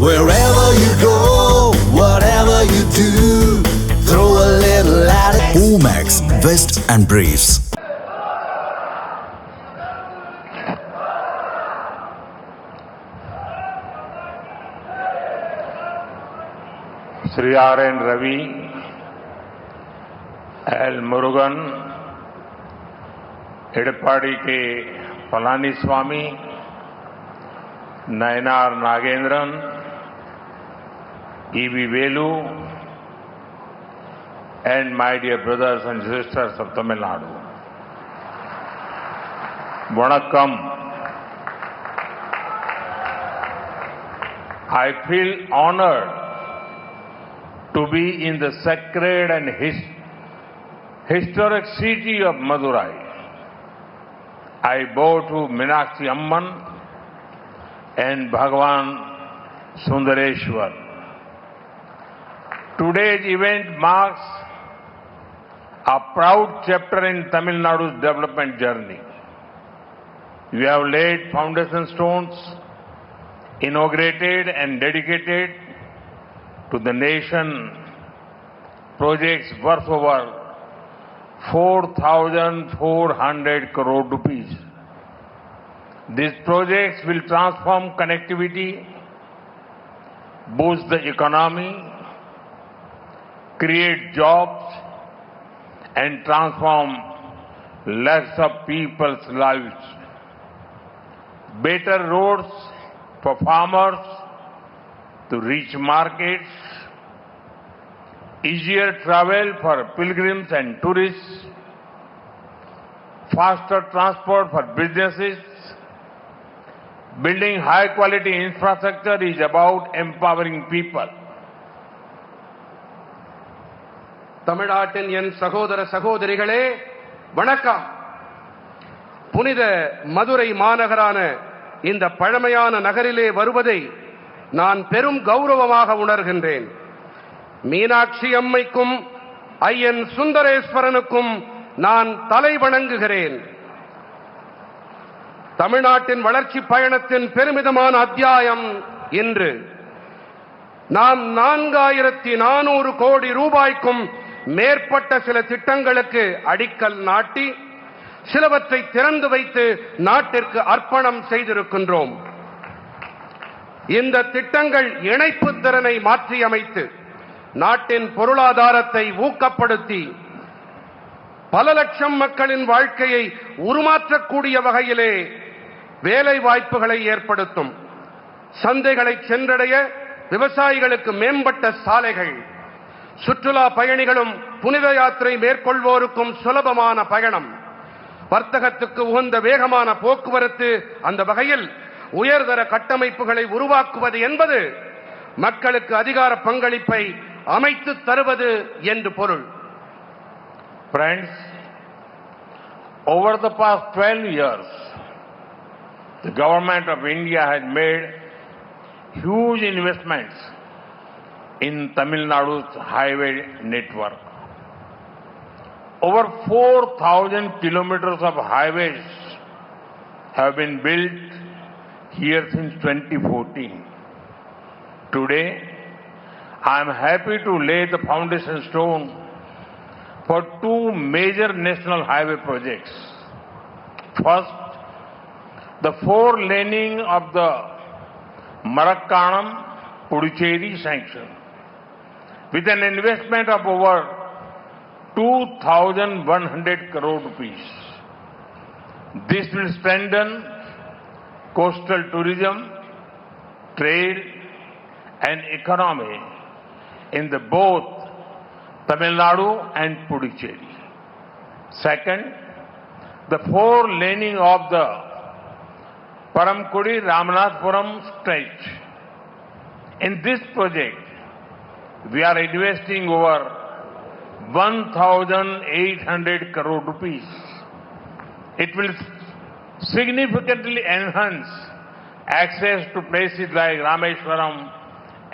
Wherever you go, whatever you do, throw a little at it. Omax, Vest and Briefs. Sri R.N. Ravi, L. Murugan, Edapadi K. Palaniswamy, Nayanar Nagendran, E.V. Velu, and my dear brothers and sisters of Tamil Nadu. Vanakkam. I feel honored to be in the sacred and historic city of Madurai. I bow to Meenakshi Amman and Bhagavan Sundareshwar. Today's event marks a proud chapter in Tamil Nadu's development journey. We have laid foundation stones, inaugurated and dedicated to the nation projects worth over 4,400 crore rupees. These projects will transform connectivity, boost the economy, create jobs, and transform lakhs of people's lives. Better roads for farmers to reach markets, easier travel for pilgrims and tourists, faster transport for businesses. Building high-quality infrastructure is about empowering people. தமிழ்நாட்டின் என் சகோதர சகோதரிகளே வணக்கம். புனித மதுரை மாநகரான இந்த பழமையான நகரிலே வருவதை நான் பெரும் கௌரவமாக உணர்கின்றேன். மீனாட்சி அம்மைக்கும் ஐயன் சுந்தரேஸ்வரனுக்கும் நான் தலை வணங்குகிறேன். தமிழ்நாட்டின் வளர்ச்சி பயணத்தின் பெருமிதமான அத்தியாயம் இன்று. நாம் 4400 கோடி ரூபாய்க்கும் மேற்பட்ட சில திட்டங்களுக்கு அடிக்கல் நாட்டி சிலவற்றை திறந்து வைத்து நாட்டிற்கு அர்ப்பணம் செய்திருக்கின்றோம். இந்த திட்டங்கள் இணைப்பு திறனை மாற்றியமைத்து நாட்டின் பொருளாதாரத்தை ஊக்கப்படுத்தி பல லட்சம் மக்களின் வாழ்க்கையை உருமாற்றக்கூடிய வகையிலே வேலை வாய்ப்புகளை ஏற்படுத்தும். சந்தைகளை சென்றடைய விவசாயிகளுக்கு மேம்பட்ட சாலைகள், சுற்றுலா பயணிகளும் புனித யாத்திரை மேற்கொள்வோருக்கும் சுலபமான பயணம், வர்த்தகத்துக்கு உகந்த வேகமான போக்குவரத்து, அந்த வகையில் உயர்தர கட்டமைப்புகளை உருவாக்குவது என்பது மக்களுக்கு அதிகார பங்களிப்பை அமைத்து தருவது என்று பொருள். Friends, over the past 12 years, the government of India has made huge investments in Tamil Nadu's highway network. Over 4,000 kilometers of highways have been built here since 2014. Today, I am happy to lay the foundation stone for two major national highway projects. First, the four-laning of the Marakkanam-Puducherry sanction, with an investment of over 2,100 crore rupees. This will strengthen coastal tourism, trade and economy in the both Tamil Nadu and Puducherry. Second, the four-laning of the Paramkudi-Ramanathapuram stretch. In this project, we are investing over 1,800 crore rupees. It will significantly enhance access to places like Rameswaram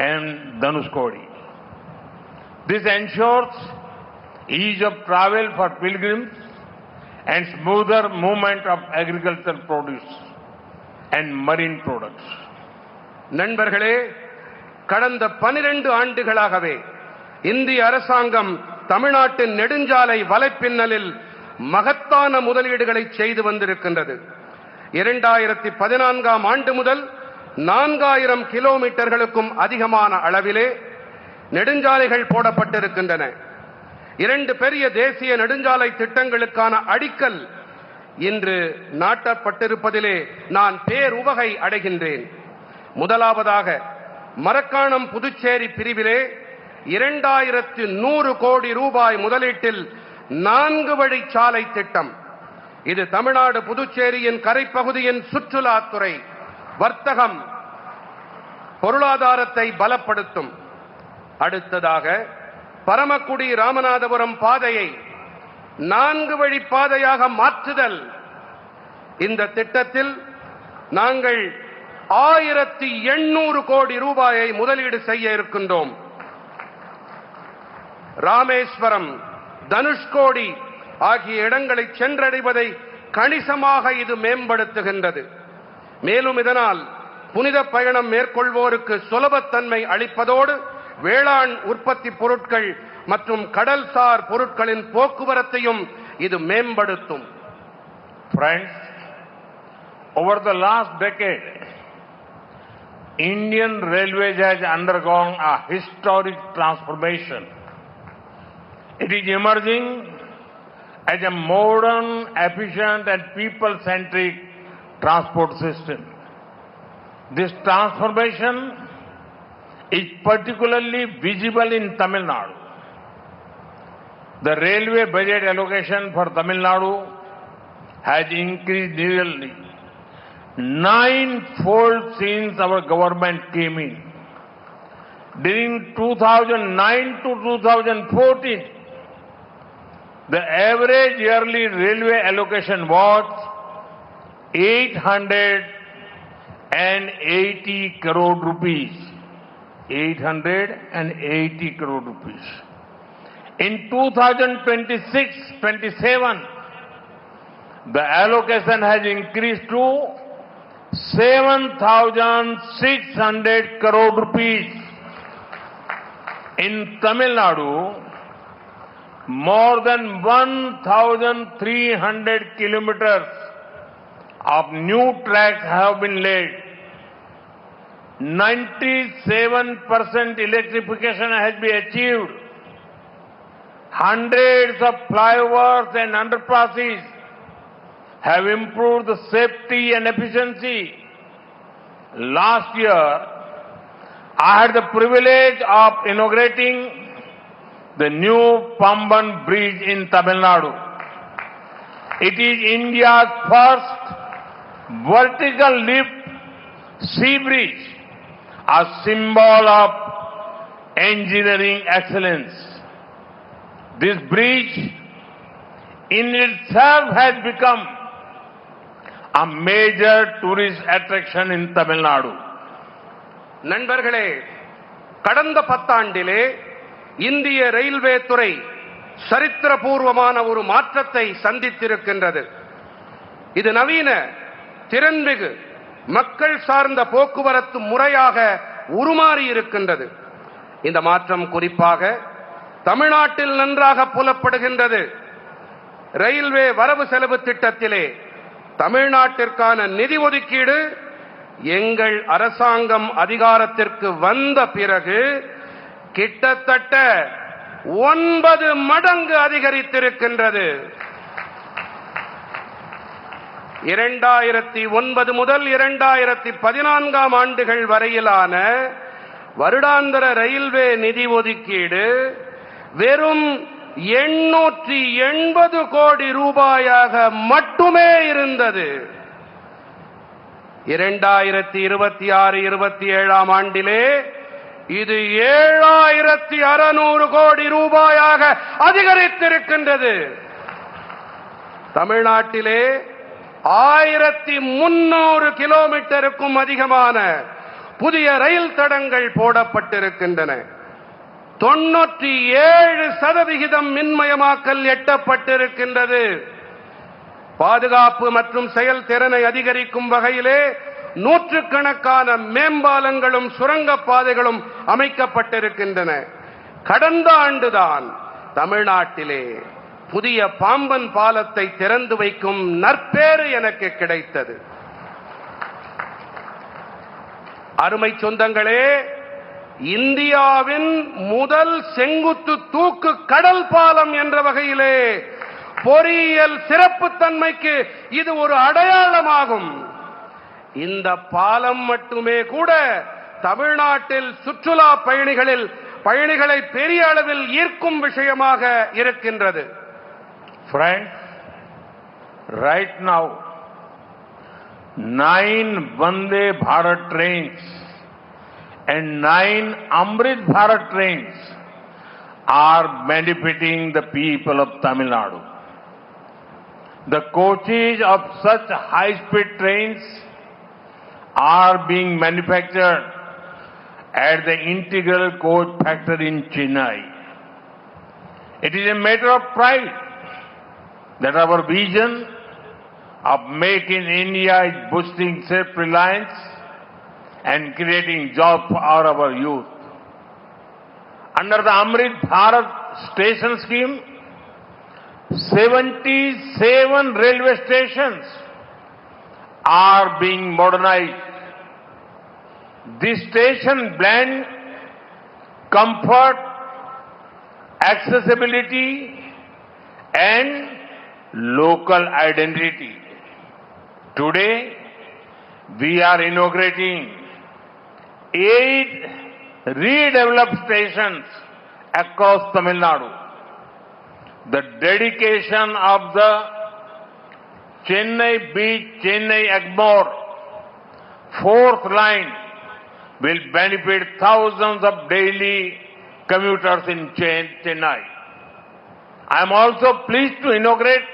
and Dhanushkodi. This ensures ease of travel for pilgrims and smoother movement of agricultural produce and marine products. நண்பர்களே, கடந்த 12 ஆண்டுகளாகவே இந்திய அரசாங்கம் தமிழ்நாட்டின் நெடுஞ்சாலை வலைப்பின்னலில் மகத்தான முதலீடுகளை செய்து வந்திருக்கின்றது. 2014ஆம் ஆண்டு முதல் 4000 கிலோமீட்டர்களுக்கும் அதிகமான அளவிலே நெடுஞ்சாலைகள் போடப்பட்டிருக்கின்றன. 2 பெரிய தேசிய நெடுஞ்சாலை திட்டங்களுக்கான அடிக்கல் இன்று நாட்டப்பட்டிருப்பதிலே நான் பேருவகை அடைகின்றேன். முதலாவதாக மரக்காணம் புதுச்சேரி பிரிவிலே 2100 கோடி ரூபாய் முதலீட்டில் 4 வழிச்சாலை திட்டம். இது தமிழ்நாடு புதுச்சேரியின் கரைப்பகுதியின் சுற்றுலாத்துறை, வர்த்தகம், பொருளாதாரத்தை பலப்படுத்தும். அடுத்ததாக பரமக்குடி ராமநாதபுரம் பாதையை 4 வழி பாதையாக மாற்றுதல். இந்த திட்டத்தில் நாங்கள் 1800 கோடி ரூபாயை முதலீடு செய்ய இருக்கின்றோம். ராமேஸ்வரம், தனுஷ்கோடி ஆகிய இடங்களை சென்றடைவதை கணிசமாக இது மேம்படுத்துகின்றது. மேலும் இதனால் புனித பயணம் மேற்கொள்வோருக்கு சுலபத்தன்மை அளிப்பதோடு வேளாண் உற்பத்தி பொருட்கள் மற்றும் கடல்சார் பொருட்களின் போக்குவரத்தையும் இது மேம்படுத்தும். Friends, over the last decade, Indian Railways has undergone a historic transformation. It is emerging as a modern, efficient and people-centric transport system. This transformation is particularly visible in Tamil Nadu. The railway budget allocation for Tamil Nadu has increased nearly 9-fold since our government came in. During 2009 to 2014, the average yearly railway allocation was 880 crore rupees. 880 crore rupees. In 2026-27, the allocation has increased to 7,600 crore rupees. In Tamil Nadu, more than 1,300 kilometers of new tracks have been laid. 97% electrification has been achieved. Hundreds of flyovers and underpasses have improved the safety and efficiency. Last year, I had the privilege of inaugurating the new Pamban Bridge in Tamil Nadu. It is India's first vertical lift sea bridge, a symbol of engineering excellence. This bridge in itself has become a major tourist attraction in Tamil Nadu. நண்பர்களே, கடந்த 10 ஆண்டிலே இந்திய railway துறை சரித்திரபூர்வமான ஒரு மாற்றத்தை சந்தித்திருக்கின்றது. இது நவீன, திறன்மிகு, மக்கள் சார்ந்த போக்குவரத்து முறையாக உருமாறி இருக்கின்றது. இந்த மாற்றம் குறிப்பாக தமிழ்நாட்டில் நன்றாக புலப்படுகின்றது. ரயில்வே வரவு செலவு திட்டத்திலே தமிழ்நாட்டிற்கான நிதி ஒதுக்கீடு எங்கள் அரசாங்கம் அதிகாரத்திற்கு வந்த பிறகு கிட்டத்தட்ட 9 மடங்கு அதிகரித்திருக்கின்றது. 2009 முதல் 2014ஆம் ஆண்டுகள் வரையிலான வருடாந்திர ரயில்வே நிதி ஒதுக்கீடு வெறும் 880 கோடி ரூபாயாக மட்டுமே இருந்தது. 2026-27ஆம் ஆண்டிலே இது 7600 கோடி ரூபாயாக அதிகரித்திருக்கின்றது. தமிழ்நாட்டிலே 1300 கிலோமீட்டருக்கும் அதிகமான புதிய ரயில் தடங்கள் போடப்பட்டிருக்கின்றன. 97% மின்மயமாக்கல் எட்டப்பட்டிருக்கின்றது. பாதுகாப்பு மற்றும் செயல்திறனை அதிகரிக்கும் வகையிலே நூற்றுக்கணக்கான மேம்பாலங்களும் சுரங்கப் பாதைகளும் அமைக்கப்பட்டிருக்கின்றன. கடந்த ஆண்டுதான் தமிழ்நாட்டிலே புதிய பாம்பன் பாலத்தை திறந்து வைக்கும் நற்பேறு எனக்கு கிடைத்தது. அருமை சொந்தங்களே, இந்தியாவின் முதல் செங்குத்து தூக்கு கடல் பாலம் என்ற வகையிலே பொறியியல் சிறப்புத்தன்மைக்கு இது ஒரு அடையாளமாகும். இந்த பாலம் மட்டுமே கூட தமிழ்நாட்டில் சுற்றுலா பயணிகளை பெரிய அளவில் ஈர்க்கும் விஷயமாக இருக்கின்றது. Friends, right now 9 Vande Bharat trains and 9 Amrit Bharat trains are benefiting the people of Tamil Nadu. The coaches of such high-speed trains are being manufactured at the Integral Coach Factory in Chennai. It is a matter of pride that our vision of Make in India is boosting self-reliance and creating jobs for our youth. Under the Amrit Bharat Station Scheme, 77 railway stations are being modernized. This station blend comfort, accessibility and local identity. Today, we are inaugurating 8 redeveloped stations across Tamil Nadu. The dedication of the Chennai Beach, Chennai Egmore 4th line will benefit thousands of daily commuters in Chennai. I am also pleased to inaugurate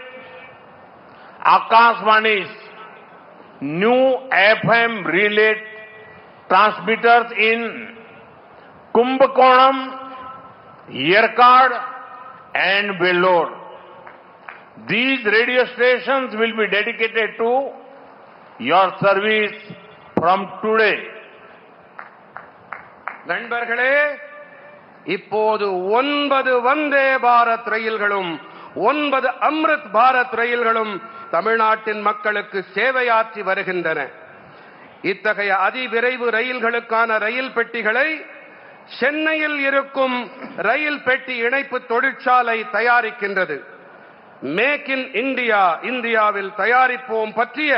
Akashvani's new FM relay transmitters in Kumbakonam, Yerkad and Vellore. These radio stations will be dedicated to your service from today. நண்பர்களே, இப்போது 9 வந்தே பாரத் ரயில்களும் 9 அம்ரித் பாரத் ரயில்களும் தமிழ்நாட்டின் மக்களுக்கு சேவையாற்றி வருகின்றன. இத்தகைய அதிவிரைவு ரயில்களுக்கான ரயில் பெட்டிகளை சென்னையில் இருக்கும் ரயில் பெட்டி இணைப்பு தொழிற்சாலை தயாரிக்கின்றது. மேக் இன் இந்தியா, இந்தியாவில் தயாரிப்போம் பற்றிய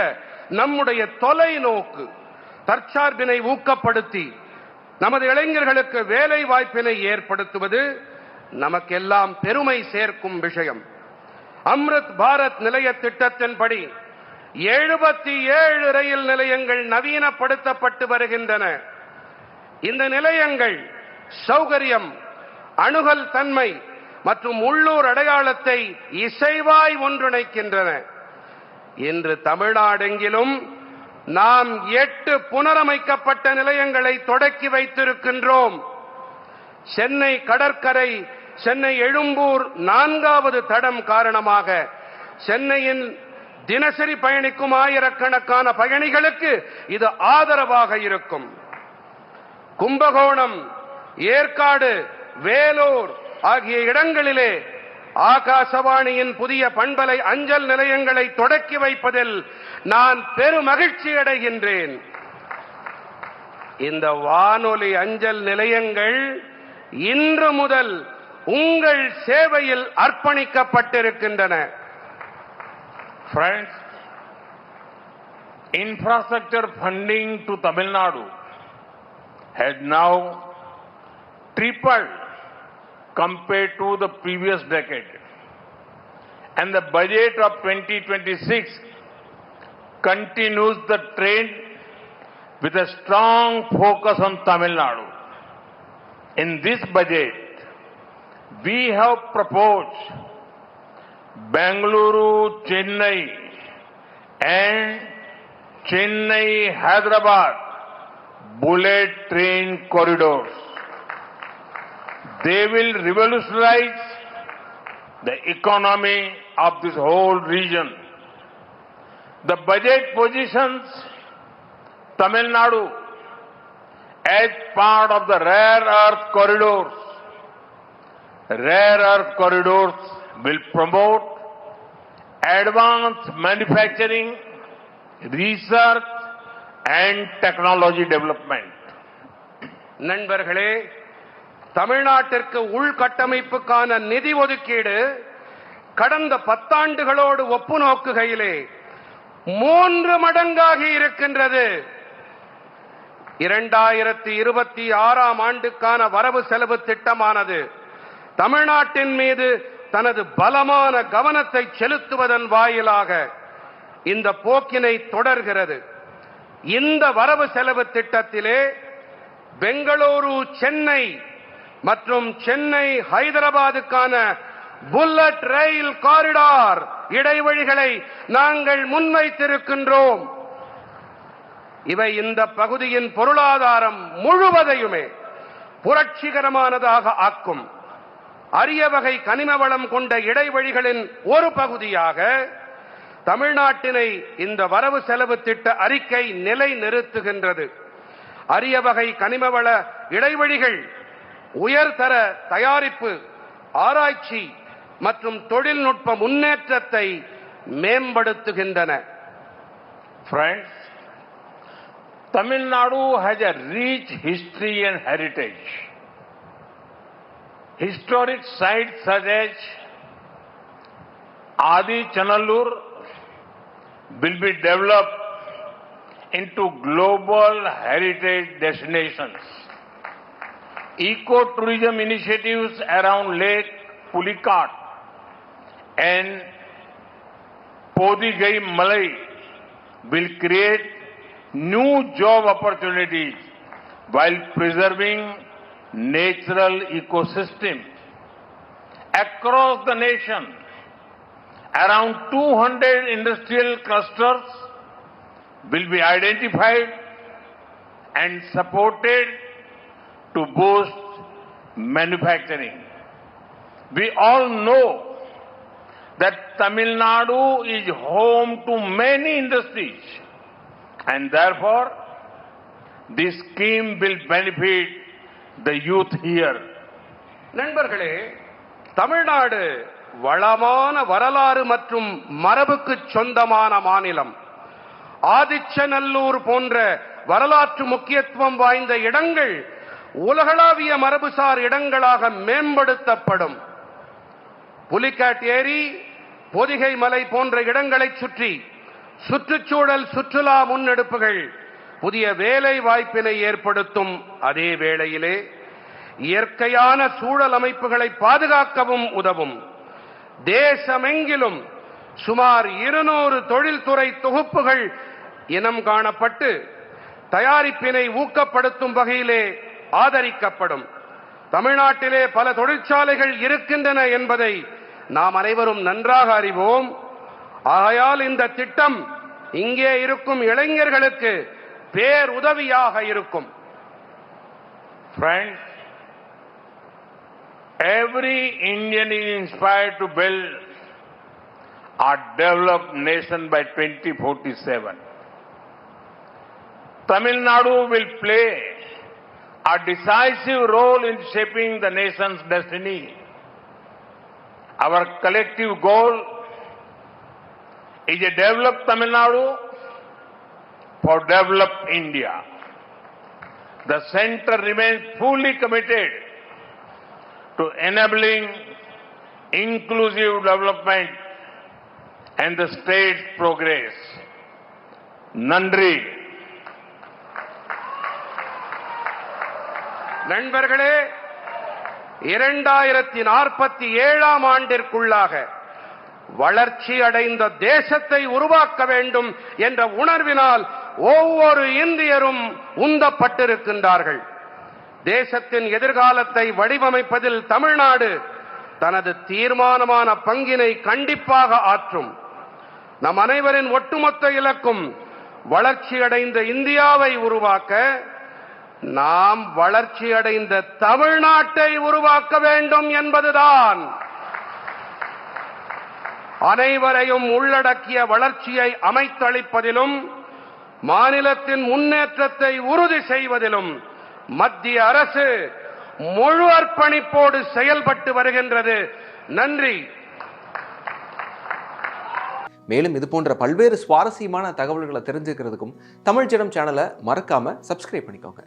நம்முடைய தொலைநோக்கு தற்சார்பினை ஊக்கப்படுத்தி நமது இளைஞர்களுக்கு வேலை வாய்ப்பினை ஏற்படுத்துவது நமக்கெல்லாம் பெருமை சேர்க்கும் விஷயம். அம்ரித் பாரத் நிலைய திட்டத்தின்படி 77 ரயில் நிலையங்கள் நவீனப்படுத்தப்பட்டு வருகின்றன. இந்த நிலையங்கள் சௌகரியம், அணுகல் தன்மை மற்றும் உள்ளூர் அடையாளத்தை இசைவாய் ஒன்றிணைக்கின்றன. இன்று தமிழ்நாடெங்கிலும் நாம் 8 புனரமைக்கப்பட்ட நிலையங்களை தொடக்கி வைத்திருக்கின்றோம். சென்னை கடற்கரை, சென்னை எழும்பூர் 4வது தடம் காரணமாக சென்னையின் தினசரி பயணிக்கும் ஆயிரக்கணக்கான பயணிகளுக்கு இது ஆதரவாக இருக்கும். கும்பகோணம், ஏற்காடு, வேலூர் ஆகிய இடங்களிலே ஆகாசவாணியின் புதிய பண்பலை அஞ்சல் நிலையங்களை தொடக்கி வைப்பதில் நான் பெருமகிழ்ச்சி அடைகின்றேன். இந்த வானொலி அஞ்சல் நிலையங்கள் இன்று முதல் உங்கள் சேவையில் அர்ப்பணிக்கப்பட்டிருக்கின்றன. Friends, infrastructure funding to Tamil Nadu has now tripled compared to the previous decade, and the budget of 2026 continues the trend with a strong focus on Tamil Nadu. In this budget, we have proposed Bengaluru, Chennai and Chennai, Hyderabad bullet train corridors. They will revolutionize the economy of this whole region. The budget positions Tamil Nadu, as part of the rare earth corridors will promote advanced manufacturing, research and technology development. நண்பர்களே, தமிழ்நாட்டிற்கு உள்கட்டமைப்புக்கான நிதி ஒதுக்கீடு கடந்த 10 ஆண்டுகளோடு ஒப்பு நோக்குகையிலே 3 மடங்காகி இருக்கின்றது. 2026ஆம் ஆண்டுக்கான வரவு செலவு திட்டமானது தமிழ்நாட்டின் மீது தனது பலமான கவனத்தை செலுத்துவதன் வாயிலாக இந்த போக்கினை தொடர்கிறது. இந்த வரவு செலவு திட்டத்திலே பெங்களூரு சென்னை மற்றும் சென்னை ஹைதராபாத்துக்கான புல்லட் ரயில் காரிடார் இடைவழிகளை நாங்கள் முன்வைத்திருக்கின்றோம். இவை இந்த பகுதியின் பொருளாதாரம் முழுவதையுமே புரட்சிகரமானதாக ஆக்கும். அரிய வகை கனிம வளம் கொண்ட இடைவழிகளின் ஒரு பகுதியாக தமிழ்நாட்டினை இந்த வரவு செலவு திட்ட அறிக்கை நிலைநிறுத்துகின்றது. அரிய வகை கனிம வள இடைவழிகள் உயர்தர தயாரிப்பு, ஆராய்ச்சி மற்றும் தொழில்நுட்ப முன்னேற்றத்தை மேம்படுத்துகின்றன. Friends, Tamil Nadu has a rich history and heritage. Historic sites such as Adi Chanallur will be developed into global heritage destinations. Eco-tourism initiatives around Lake Pulicat and Podigai Malai will create new job opportunities while preserving natural ecosystem. Across the nation, around 200 industrial clusters will be identified and supported to boost manufacturing. We all know that Tamil Nadu is home to many industries and therefore this scheme will benefit the youth here. நண்பர்களே, தமிழ்நாடு வளமான வரலாறு மற்றும் மரபுக்கு சொந்தமான மாநிலம். ஆதிச்சநல்லூர் போன்ற வரலாற்று முக்கியத்துவம் வாய்ந்த இடங்கள் உலகளாவிய மரபுசார் இடங்களாக மேம்படுத்தப்படும். புலிகாட் ஏரி, பொதிகை மலை போன்ற இடங்களை சுற்றி சுற்றுச்சூழல் சுற்றுலா முன்னெடுப்புகள் புதிய வேலை வாய்ப்பினை ஏற்படுத்தும். அதே வேளையிலே இயற்கையான சூழல் அமைப்புகளை பாதுகாக்கவும் உதவும். தேசமெங்கிலும் சுமார் 200 தொழில்துறை தொகுப்புகள் இனம் காணப்பட்டு தயாரிப்பினை ஊக்கப்படுத்தும் வகையிலே ஆதரிக்கப்படும். தமிழ்நாட்டிலே பல தொழிற்சாலைகள் இருக்கின்றன என்பதை நாம் அனைவரும் நன்றாக அறிவோம். ஆகையால் இந்த திட்டம் இங்கே இருக்கும் இளைஞர்களுக்கு பேருதவியாக இருக்கும். Friends, every Indian is inspired to build a developed nation by 2047. Tamil Nadu will play a decisive role in shaping the nation's destiny. Our collective goal is a developed Tamil Nadu for developed India. The Centre remains fully committed to enabling inclusive development and the state's progress. Nandri. நண்பர்களே, 2047ஆம் ஆண்டிற்குள்ளாக வளர்ச்சி அடைந்த தேசத்தை உருவாக்க வேண்டும் என்ற உணர்வினால் ஒவ்வொரு இந்தியரும் உந்தப்பட்டிருக்கின்றார்கள். தேசத்தின் எதிர்காலத்தை வடிவமைப்பதில் தமிழ்நாடு தனது தீர்மானமான பங்கினை கண்டிப்பாக ஆற்றும். நம் அனைவரின் ஒட்டுமொத்த இலக்கும் வளர்ச்சியடைந்த இந்தியாவை உருவாக்க, நாம் வளர்ச்சியடைந்த தமிழ்நாட்டை உருவாக்க வேண்டும் என்பதுதான். அனைவரையும் உள்ளடக்கிய வளர்ச்சியை அமைத்தளிப்பதிலும் மாநிலத்தின் முன்னேற்றத்தை உறுதி செய்வதிலும் மத்திய அரசு முழு அர்ப்பணிப்போடு செயல்பட்டு வருகின்றது. நன்றி. மேலும் இது போன்ற பல்வேறு சுவாரஸ்யமான தகவல்களை தெரிஞ்சுக்கிறதுக்கும் தமிழ் ஜனம் சேனலை மறக்காம சப்ஸ்கிரைப் பண்ணிக்கோங்க.